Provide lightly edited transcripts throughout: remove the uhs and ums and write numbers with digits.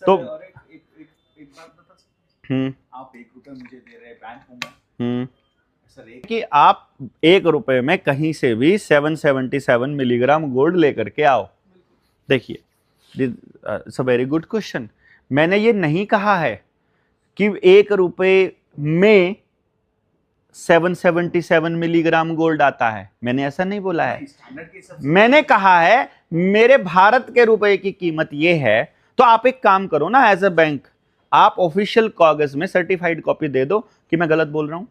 तो और एक बात बता सकते हैं? आप 1 रुपए मुझे दे रहे हैं बैंक में, सर कि आप 1 रुपए में कहीं से भी 777 मिलीग्राम गोल्ड लेकर के आओ। देखिए, it's a very good question. मैंने ये नहीं कहा है कि 1 रुपए में 777 मिलीग्राम गोल्ड आता है, मैंने ऐसा नहीं बोला है। मैंने कहा है मेरे भारत के रुपए की कीमत ये है, तो आप एक काम करो ना, एज अ बैंक आप ऑफिशियल कागज में सर्टिफाइड कॉपी दे दो कि मैं गलत बोल रहा हूं।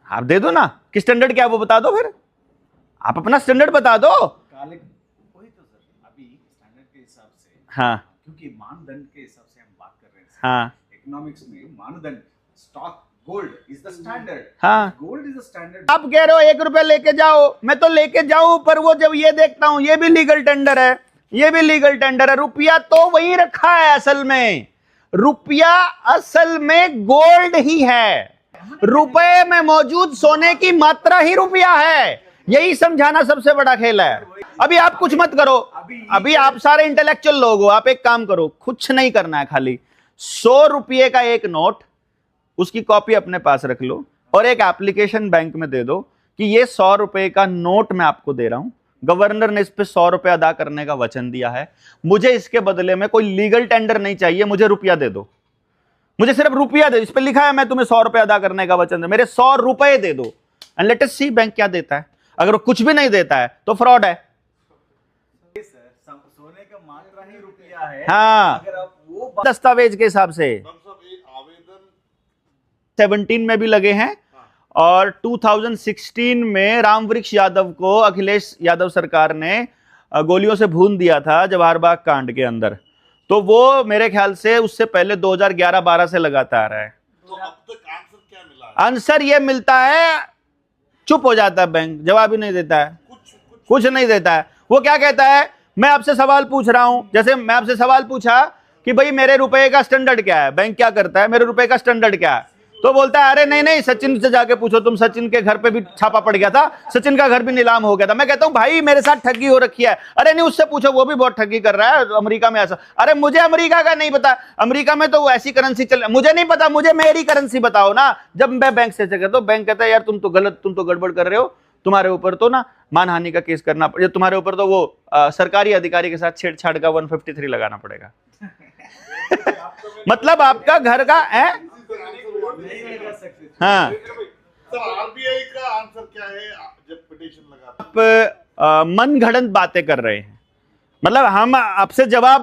आप दे दो ना, कि स्टैंडर्ड क्या है वो बता दो, फिर आप अपना स्टैंडर्ड बता दो। वही तो सर, अभी स्टैंडर्ड के हिसाब से, हाँ, क्योंकि मानदंड के हिसाब से हम बात कर रहे हैं। हाँ, इकोनॉमिक्स में मानदंड, stock gold is the standard. हाँ, गोल्ड इज द स्टैंडर्ड। आप कह रहे हो 1 रुपए लेके जाओ, मैं तो लेके जाऊं, पर वो जब ये देखता हूं ये भी लीगल टेंडर है, ये भी लीगल टेंडर है। रुपया तो वही रखा है, असल में रुपया असल में गोल्ड ही है। रुपए में मौजूद सोने की मात्रा ही रुपया है। यही समझाना सबसे बड़ा खेल है। अभी आप कुछ मत करो, अभी आप सारे इंटेलेक्चुअल लोग हो, आप एक काम करो, कुछ नहीं करना है, खाली 100 रुपये का एक नोट, उसकी कॉपी अपने पास रख लो और एक एप्लीकेशन बैंक में दे दो कि ये 100 रुपए का नोट मैं आपको दे रहा हूं, गवर्नर ने इस पे 100 रुपए अदा करने का वचन दिया है, मुझे इसके बदले में कोई लीगल टेंडर नहीं चाहिए, मुझे रुपया दे दो, मुझे सिर्फ रुपया दे, इस पे लिखा है मैं तुम्हें 100 रुपए अदा करने का वचन दे, मेरे 100 रुपए दे दो, and let us see bank क्या देता है। अगर वो कुछ भी नहीं देता है तो फ्रॉड है। सोने का मात्रा ही रुपया है। हाँ, अगर आप वो दस्तावेज के हिसाब से 17 में भी लगे हैं और 2016 में रामवृक्ष यादव को अखिलेश यादव सरकार ने गोलियों से भून दिया था जवाहर बाग कांड के अंदर, तो वो मेरे ख्याल से उससे पहले 2011-12 से लगाता आ रहा है। तो अब तक आंसर क्या मिला है? आंसर ये मिलता है, चुप हो जाता है बैंक, जवाब ही नहीं देता है, कुछ नहीं देता है। वो क्या कहता है, मैं आपसे सवाल पूछ रहा हूं, जैसे मैं आपसे सवाल पूछा कि भाई मेरे रुपए का स्टैंडर्ड क्या है, बैंक क्या करता है, मेरे रुपए का स्टैंडर्ड क्या है, तो बोलता है अरे नहीं नहीं सचिन से जाके पूछो, तुम सचिन के घर पे भी छापा पड़ गया था, सचिन का घर भी नीलाम हो गया था। मैं कहता हूं भाई मेरे साथ ठगी हो रखी है, अरे नहीं उससे पूछो वो भी बहुत ठगी कर रहा है अमेरिका में ऐसा। अरे मुझे अमेरिका का नहीं पता, अमेरिका में तो वो ऐसी करेंसी चल, मुझे नहीं पता, मुझे मेरी करेंसी बताओ ना। जब मैं बैंक से कहता हूं, बैंक कहता है यार तुम तो गलत, तुम तो गड़बड़ कर रहे हो, तुम्हारे ऊपर तो ना मानहानि का केस करना पड़ेगा, तुम्हारे ऊपर तो वो सरकारी अधिकारी के साथ छेड़छाड़ का 153 लगाना पड़ेगा। मतलब आपका घर का है। हाँ, सर आरबीआई का आंसर क्या है जब पिटीशन लगा? आप मनगढ़ंत बातें कर रहे हैं, मतलब हम आपसे जवाब